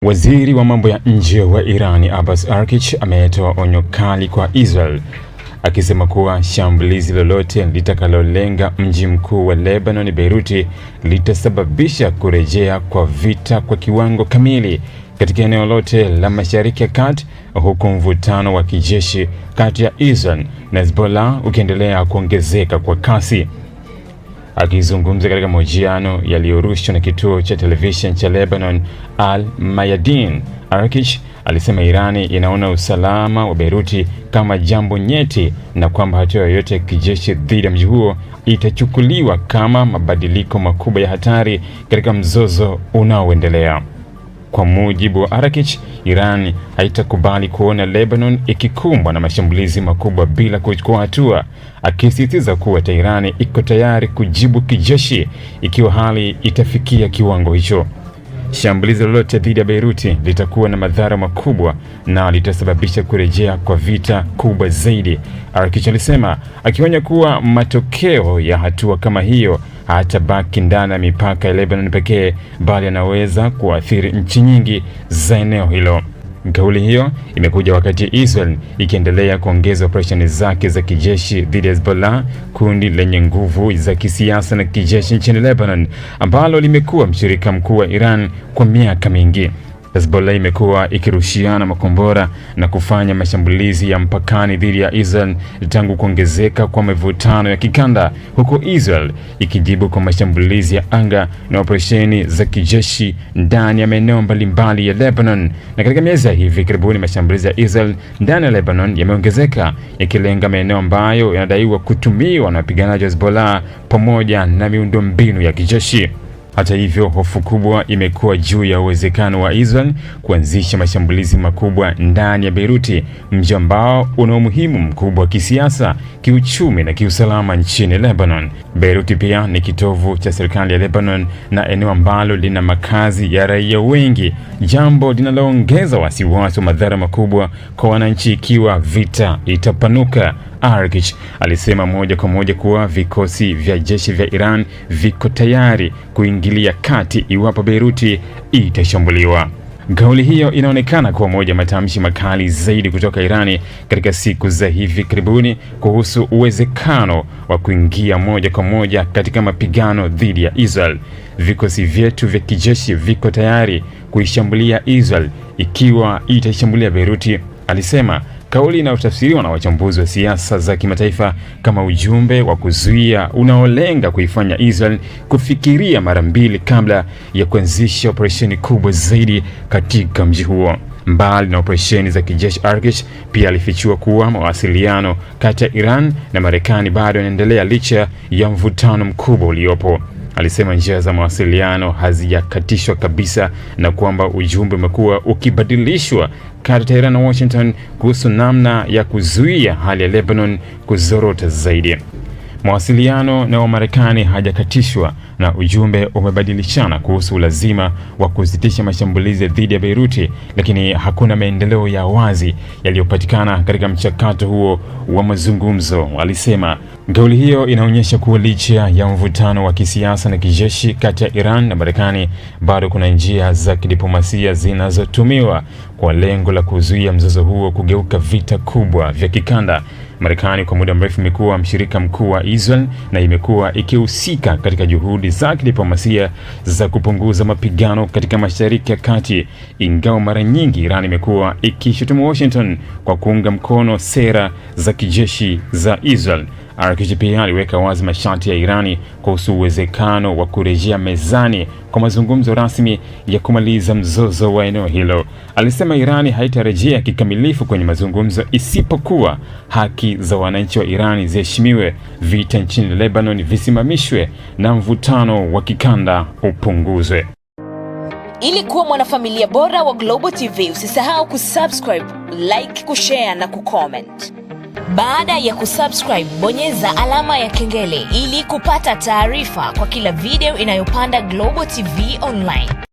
Waziri wa mambo ya nje wa Iran Abbas Araghchi ametoa onyo kali kwa Israel akisema kuwa shambulizi lolote litakalolenga mji mkuu wa Lebanon, Beirut, litasababisha kurejea kwa vita kwa kiwango kamili katika eneo lote la Mashariki ya Kati, huku mvutano wa kijeshi kati ya Israel na Hezbollah ukiendelea kuongezeka kwa kasi. Akizungumza katika mahojiano yaliyorushwa na kituo cha television cha Lebanon Al Mayadin, Araghchi alisema Irani inaona usalama wa Beirut kama jambo nyeti na kwamba hatua yoyote ya kijeshi dhidi ya mji huo itachukuliwa kama mabadiliko makubwa ya hatari katika mzozo unaoendelea. Kwa mujibu wa Araghchi, Iran haitakubali kuona Lebanon ikikumbwa na mashambulizi makubwa bila kuchukua hatua, akisisitiza kuwa Tehran iko tayari kujibu kijeshi ikiwa hali itafikia kiwango hicho. Shambulizi lolote dhidi ya Beirut litakuwa na madhara makubwa na litasababisha kurejea kwa vita kubwa zaidi, Araghchi alisema, akionya kuwa matokeo ya hatua kama hiyo hatabaki ndani ya mipaka ya Lebanon pekee, bali yanaweza kuathiri nchi nyingi za eneo hilo. Kauli hiyo imekuja wakati Israel ikiendelea kuongeza operesheni zake za kijeshi dhidi ya Hezbollah, kundi lenye nguvu za kisiasa na kijeshi nchini Lebanon, ambalo limekuwa mshirika mkuu wa Iran kwa miaka mingi. Hezbollah imekuwa ikirushiana makombora na kufanya mashambulizi ya mpakani dhidi ya Israel tangu kuongezeka kwa mivutano ya kikanda, huku Israel ikijibu kwa mashambulizi ya anga na operesheni za kijeshi ndani ya maeneo mbalimbali ya Lebanon. Na katika miezi ya hivi karibuni, mashambulizi ya Israel ndani ya Lebanon yameongezeka, yakilenga maeneo ambayo yanadaiwa kutumiwa na wapiganaji wa Hezbollah pamoja na miundombinu ya kijeshi. Hata hivyo, hofu kubwa imekuwa juu ya uwezekano wa Israel kuanzisha mashambulizi makubwa ndani ya Beirut, mji ambao una umuhimu mkubwa wa kisiasa, kiuchumi na kiusalama nchini Lebanon. Beirut pia ni kitovu cha serikali ya Lebanon na eneo ambalo lina makazi ya raia wengi, jambo linaloongeza wasiwasi wa madhara makubwa kwa wananchi ikiwa vita itapanuka. Araghchi alisema moja kwa moja kuwa vikosi vya jeshi vya Iran viko tayari kuingilia kati iwapo Beirut itashambuliwa. Kauli hiyo inaonekana kuwa moja matamshi makali zaidi kutoka Irani katika siku za hivi karibuni kuhusu uwezekano wa kuingia moja kwa moja katika mapigano dhidi ya Israel. Vikosi vyetu vya kijeshi viko tayari kuishambulia Israel ikiwa itashambulia Beirut, alisema, kauli inayotafsiriwa na wachambuzi wa siasa za kimataifa kama ujumbe wa kuzuia unaolenga kuifanya Israel kufikiria mara mbili kabla ya kuanzisha operesheni kubwa zaidi katika mji huo. Mbali na operesheni za kijeshi, Araghchi pia alifichua kuwa mawasiliano kati ya Iran na Marekani bado yanaendelea licha ya mvutano mkubwa uliopo. Alisema njia za mawasiliano hazijakatishwa kabisa na kwamba ujumbe umekuwa ukibadilishwa kati ya Tehran na Washington kuhusu namna ya kuzuia hali ya Lebanon kuzorota zaidi. Mawasiliano na Wamarekani hajakatishwa na ujumbe umebadilishana kuhusu ulazima wa kusitisha mashambulizi dhidi ya Beirut, lakini hakuna maendeleo ya wazi yaliyopatikana katika mchakato huo wa mazungumzo, alisema. Kauli hiyo inaonyesha kuwa licha ya mvutano wa kisiasa na kijeshi kati ya Iran na Marekani, bado kuna njia za kidiplomasia zinazotumiwa kwa lengo la kuzuia mzozo huo kugeuka vita kubwa vya kikanda. Marekani kwa muda mrefu imekuwa mshirika mkuu wa Israel na imekuwa ikihusika katika juhudi za kidiplomasia za kupunguza mapigano katika Mashariki ya Kati, ingawa mara nyingi Iran imekuwa ikishutumu Washington kwa kuunga mkono sera za kijeshi za Israel. Araghchi pia aliweka wazi masharti ya Irani kuhusu uwezekano wa kurejea mezani kwa mazungumzo rasmi ya kumaliza mzozo wa eneo hilo. Alisema Irani haitarejea kikamilifu kwenye mazungumzo isipokuwa haki za wananchi wa Irani ziheshimiwe, vita nchini Lebanon visimamishwe na mvutano wa kikanda upunguzwe. Ili kuwa mwanafamilia bora wa Global TV, usisahau kusubscribe, like, kushare na kucomment. Baada ya kusubscribe, bonyeza alama ya kengele ili kupata taarifa kwa kila video inayopanda Global TV Online.